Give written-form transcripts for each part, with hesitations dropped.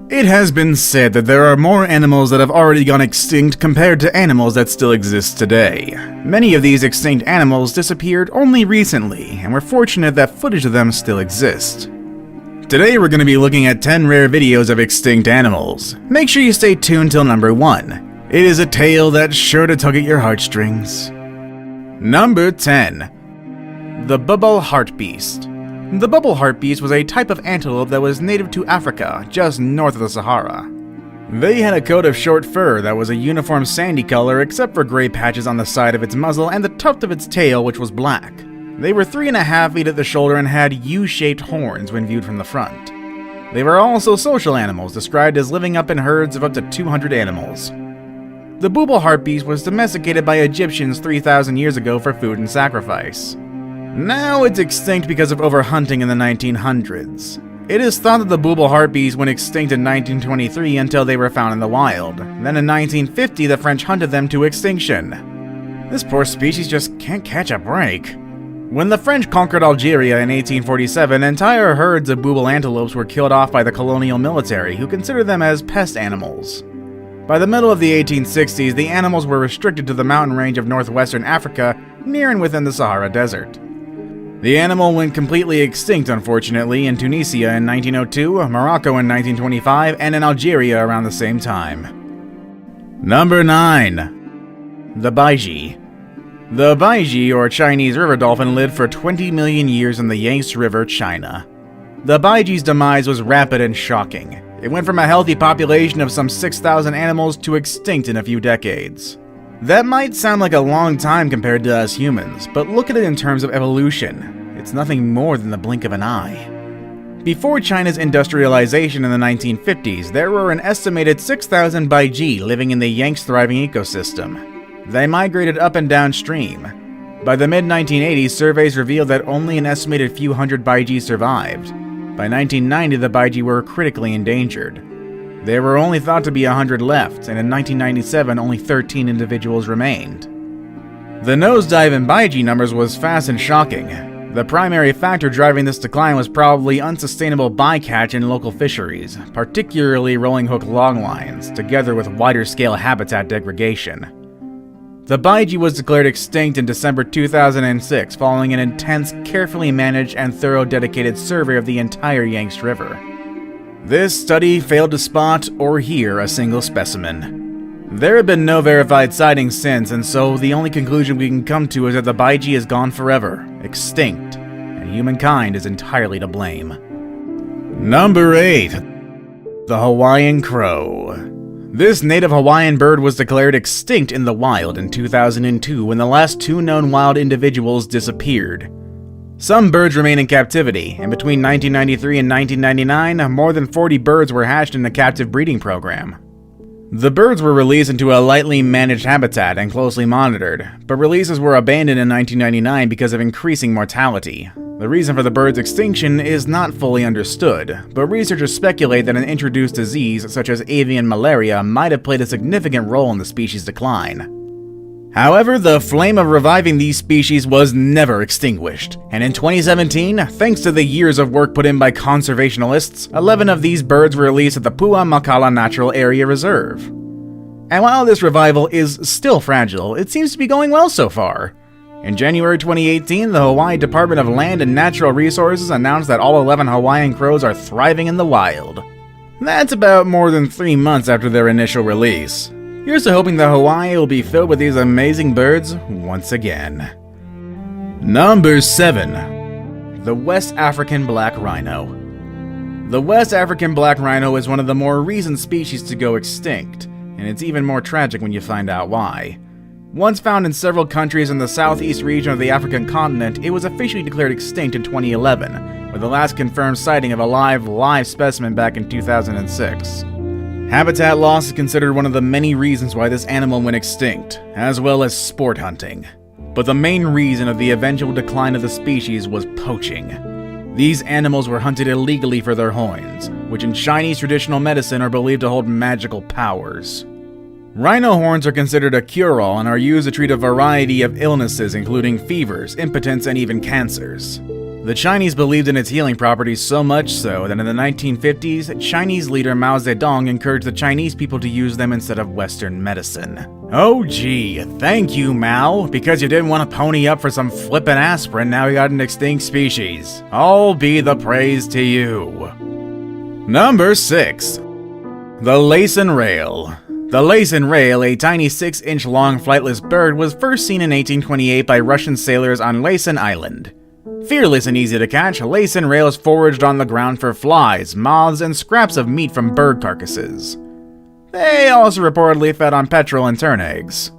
It has been said that there are more animals that have already gone extinct compared to animals that still exist today. Many of these extinct animals disappeared only recently, and we're fortunate that footage of them still exists. Today we're going to be looking at 10 rare videos of extinct animals. Make sure you stay tuned till number 1. It is a tale that's sure to tug at your heartstrings. Number 10. The Bubble Hartebeest. The Bubble Hartebeest was a type of antelope that was native to Africa, just north of the Sahara. They had a coat of short fur that was a uniform sandy color except for gray patches on the side of its muzzle and the tuft of its tail, which was black. They were 3.5 feet at the shoulder and had U-shaped horns when viewed from the front. They were also social animals, described as living up in herds of up to 200 animals. The Bubble Hartebeest was domesticated by Egyptians 3,000 years ago for food and sacrifice. Now it's extinct because of overhunting in the 1900s. It is thought that the Bubble Hartebeest went extinct in 1923 until they were found in the wild. Then in 1950 the French hunted them to extinction. This poor species just can't catch a break. When the French conquered Algeria in 1847, entire herds of bubble antelopes were killed off by the colonial military, who considered them as pest animals. By the middle of the 1860s, the animals were restricted to the mountain range of northwestern Africa, near and within the Sahara Desert. The animal went completely extinct, unfortunately, in Tunisia in 1902, Morocco in 1925, and in Algeria around the same time. Number 9. The Baiji. The Baiji, or Chinese river dolphin, lived for 20 million years in the Yangtze River, China. The Baiji's demise was rapid and shocking. It went from a healthy population of some 6,000 animals to extinct in a few decades. That might sound like a long time compared to us humans, but look at it in terms of evolution. It's nothing more than the blink of an eye. Before China's industrialization in the 1950s, there were an estimated 6,000 Baiji living in the Yangtze thriving ecosystem. They migrated up and downstream. By the mid-1980s, surveys revealed that only an estimated few hundred Baiji survived. By 1990, the Baiji were critically endangered. There were only thought to be 100 left, and in 1997 only 13 individuals remained. The nosedive in Baiji numbers was fast and shocking. The primary factor driving this decline was probably unsustainable bycatch in local fisheries, particularly rolling hook longlines, together with wider-scale habitat degradation. The Baiji was declared extinct in December 2006 following an intense, carefully managed, and thorough dedicated survey of the entire Yangtze River. This study failed to spot or hear a single specimen. There have been no verified sightings since, and so the only conclusion we can come to is that the Baiji is gone forever, extinct, and humankind is entirely to blame. Number 8. The Hawaiian Crow. This native Hawaiian bird was declared extinct in the wild in 2002 when the last 2 known wild individuals disappeared. Some birds remain in captivity, and between 1993 and 1999, more than 40 birds were hatched in a captive breeding program. The birds were released into a lightly managed habitat and closely monitored, but releases were abandoned in 1999 because of increasing mortality. The reason for the bird's extinction is not fully understood, but researchers speculate that an introduced disease such as avian malaria might have played a significant role in the species' decline. However, the flame of reviving these species was never extinguished, and in 2017, thanks to the years of work put in by conservationalists, 11 of these birds were released at the Pua Makala Natural Area Reserve. And while this revival is still fragile, it seems to be going well so far. In January 2018, the Hawaii Department of Land and Natural Resources announced that all 11 Hawaiian crows are thriving in the wild. That's about more than 3 months after their initial release. Here's to hoping that Hawaii will be filled with these amazing birds once again. Number 7. The West African Black Rhino. The West African Black Rhino is one of the more recent species to go extinct, and it's even more tragic when you find out why. Once found in several countries in the southeast region of the African continent, it was officially declared extinct in 2011, with the last confirmed sighting of a live specimen back in 2006. Habitat loss is considered one of the many reasons why this animal went extinct, as well as sport hunting. But the main reason of the eventual decline of the species was poaching. These animals were hunted illegally for their horns, which in Chinese traditional medicine are believed to hold magical powers. Rhino horns are considered a cure-all and are used to treat a variety of illnesses including fevers, impotence, and even cancers. The Chinese believed in its healing properties so much so that in the 1950s, Chinese leader Mao Zedong encouraged the Chinese people to use them instead of Western medicine. Oh gee, thank you, Mao, because you didn't want to pony up for some flippin' aspirin, now you got an extinct species. All be the praise to you. Number 6. The Laysan Rail. The Laysan Rail, a tiny 6-inch long flightless bird, was first seen in 1828 by Russian sailors on Laysan Island. Fearless and easy to catch, Laysan rails foraged on the ground for flies, moths, and scraps of meat from bird carcasses. They also reportedly fed on petrel and tern eggs.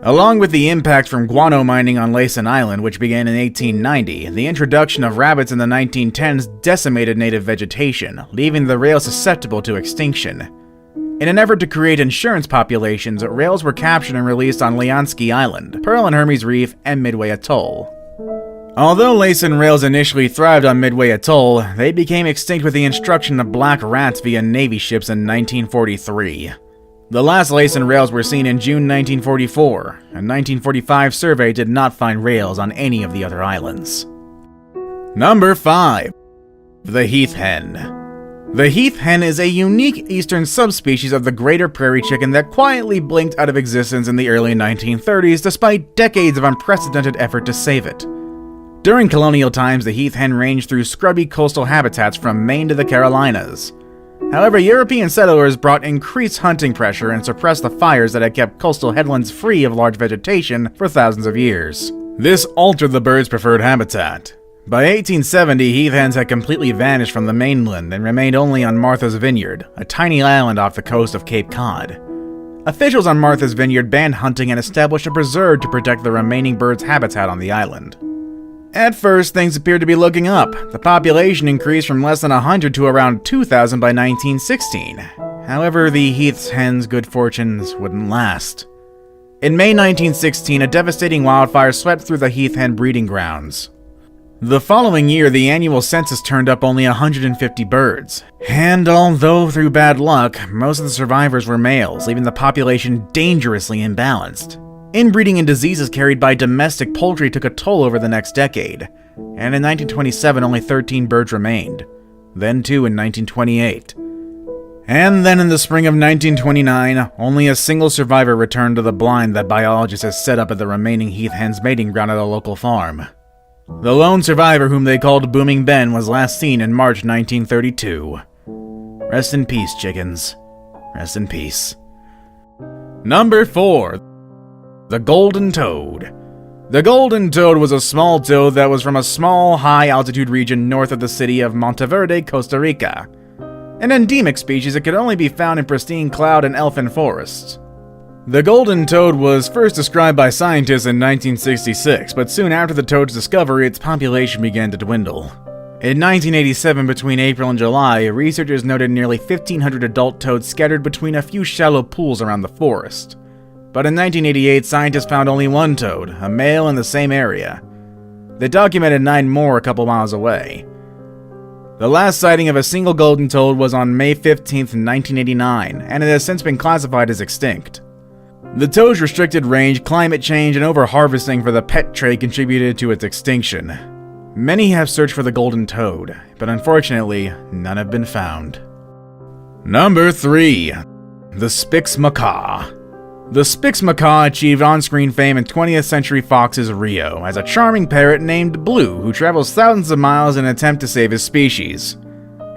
Along with the impact from guano mining on Laysan Island, which began in 1890, the introduction of rabbits in the 1910s decimated native vegetation, leaving the rail susceptible to extinction. In an effort to create insurance populations, rails were captured and released on Liansky Island, Pearl and Hermes Reef, and Midway Atoll. Although Laysan rails initially thrived on Midway Atoll, they became extinct with the introduction of black rats via Navy ships in 1943. The last Laysan rails were seen in June 1944. A 1945 survey did not find rails on any of the other islands. Number 5. The heath hen. The heath hen is a unique eastern subspecies of the greater prairie chicken that quietly blinked out of existence in the early 1930s despite decades of unprecedented effort to save it. During colonial times, the heath hen ranged through scrubby coastal habitats from Maine to the Carolinas. However, European settlers brought increased hunting pressure and suppressed the fires that had kept coastal headlands free of large vegetation for thousands of years. This altered the bird's preferred habitat. By 1870, heath hens had completely vanished from the mainland and remained only on Martha's Vineyard, a tiny island off the coast of Cape Cod. Officials on Martha's Vineyard banned hunting and established a preserve to protect the remaining bird's habitat on the island. At first, things appeared to be looking up. The population increased from less than 100 to around 2,000 by 1916. However, the heath hen's good fortunes wouldn't last. In May 1916, a devastating wildfire swept through the heath hen breeding grounds. The following year, the annual census turned up only 150 birds. And although through bad luck, most of the survivors were males, leaving the population dangerously imbalanced. Inbreeding and diseases carried by domestic poultry took a toll over the next decade, and in 1927 only 13 birds remained, then 2 in 1928. And then in the spring of 1929, only a single survivor returned to the blind that biologists had set up at the remaining heath hen's mating ground at a local farm. The lone survivor, whom they called Booming Ben, was last seen in March 1932. Rest in peace, chickens. Rest in peace. Number 4. The Golden Toad. The golden toad was a small toad that was from a small, high-altitude region north of the city of Monteverde, Costa Rica. An endemic species, it could only be found in pristine cloud and elfin forests. The golden toad was first described by scientists in 1966, but soon after the toad's discovery, its population began to dwindle. In 1987, between April and July, researchers noted nearly 1,500 adult toads scattered between a few shallow pools around the forest. But in 1988, scientists found only one toad, a male in the same area. They documented 9 more a couple miles away. The last sighting of a single golden toad was on May 15, 1989, and it has since been classified as extinct. The toad's restricted range, climate change, and over-harvesting for the pet trade contributed to its extinction. Many have searched for the golden toad, but unfortunately, none have been found. Number 3. The Spix Macaw. The Spix Macaw achieved on-screen fame in 20th Century Fox's Rio as a charming parrot named Blue who travels thousands of miles in an attempt to save his species.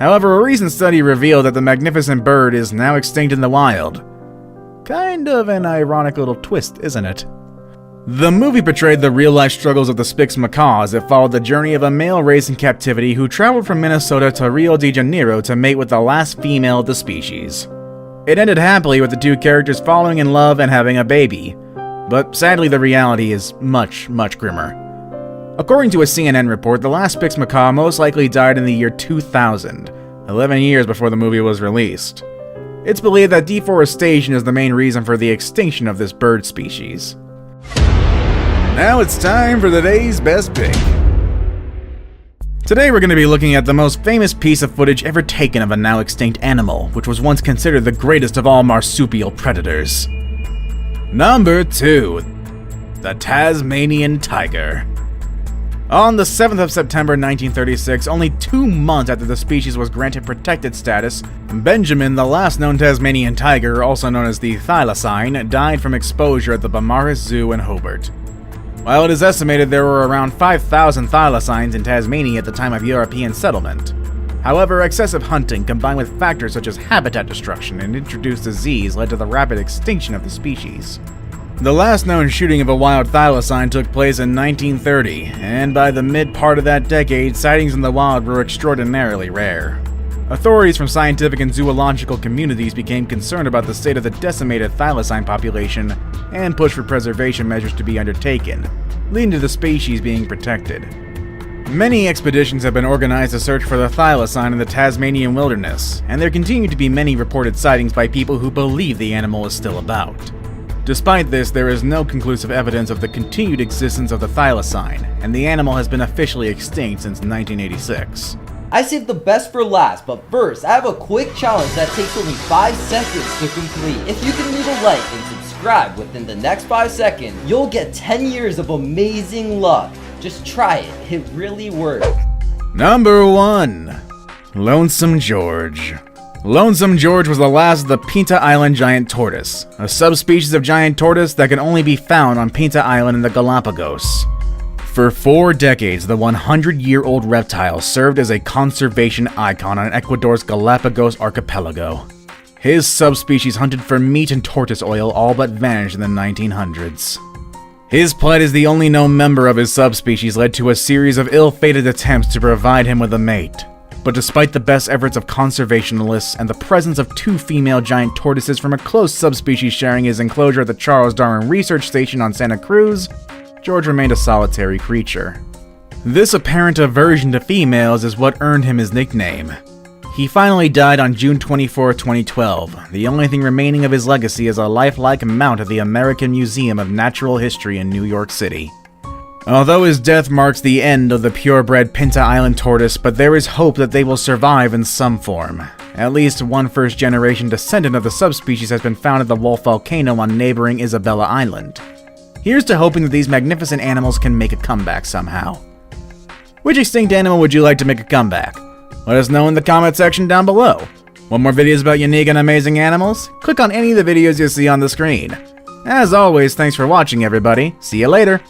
However, a recent study revealed that the magnificent bird is now extinct in the wild. Kind of an ironic little twist, isn't it? The movie portrayed the real-life struggles of the Spix Macaw as it followed the journey of a male raised in captivity who traveled from Minnesota to Rio de Janeiro to mate with the last female of the species. It ended happily with the two characters falling in love and having a baby, but sadly the reality is much, much grimmer. According to a CNN report, the last Spix Macaw most likely died in the year 2000, 11 years before the movie was released. It's believed that deforestation is the main reason for the extinction of this bird species. Now it's time for the day's best pick. Today we're going to be looking at the most famous piece of footage ever taken of a now extinct animal, which was once considered the greatest of all marsupial predators. Number 2. The Tasmanian Tiger. On the 7th of September 1936, only 2 months after the species was granted protected status, Benjamin, the last known Tasmanian tiger, also known as the thylacine, died from exposure at the Beaumaris Zoo in Hobart. While it is estimated there were around 5,000 thylacines in Tasmania at the time of European settlement. However, excessive hunting combined with factors such as habitat destruction and introduced disease led to the rapid extinction of the species. The last known shooting of a wild thylacine took place in 1930, and by the mid-part of that decade, sightings in the wild were extraordinarily rare. Authorities from scientific and zoological communities became concerned about the state of the decimated thylacine population and pushed for preservation measures to be undertaken, leading to the species being protected. Many expeditions have been organized to search for the thylacine in the Tasmanian wilderness, and there continue to be many reported sightings by people who believe the animal is still about. Despite this, there is no conclusive evidence of the continued existence of the thylacine, and the animal has been officially extinct since 1986. I saved the best for last, but first, I have a quick challenge that takes only 5 seconds to complete. If you can leave a like and subscribe within the next 5 seconds, you'll get 10 years of amazing luck. Just try it, it really works. Number 1. Lonesome George. Lonesome George was the last of the Pinta Island giant tortoise, a subspecies of giant tortoise that can only be found on Pinta Island in the Galapagos. For 4 decades, the 100-year-old reptile served as a conservation icon on Ecuador's Galapagos archipelago. His subspecies hunted for meat and tortoise oil all but vanished in the 1900s. His plight as the only known member of his subspecies led to a series of ill-fated attempts to provide him with a mate. But despite the best efforts of conservationists and the presence of 2 female giant tortoises from a close subspecies sharing his enclosure at the Charles Darwin Research Station on Santa Cruz, George remained a solitary creature. This apparent aversion to females is what earned him his nickname. He finally died on June 24, 2012. The only thing remaining of his legacy is a lifelike mount at the American Museum of Natural History in New York City. Although his death marks the end of the purebred Pinta Island tortoise, but there is hope that they will survive in some form. At least one first-generation descendant of the subspecies has been found at the Wolf Volcano on neighboring Isabella Island. Here's to hoping that these magnificent animals can make a comeback somehow. Which extinct animal would you like to make a comeback? Let us know in the comment section down below. Want more videos about unique and amazing animals? Click on any of the videos you see on the screen. As always, thanks for watching everybody. See you later!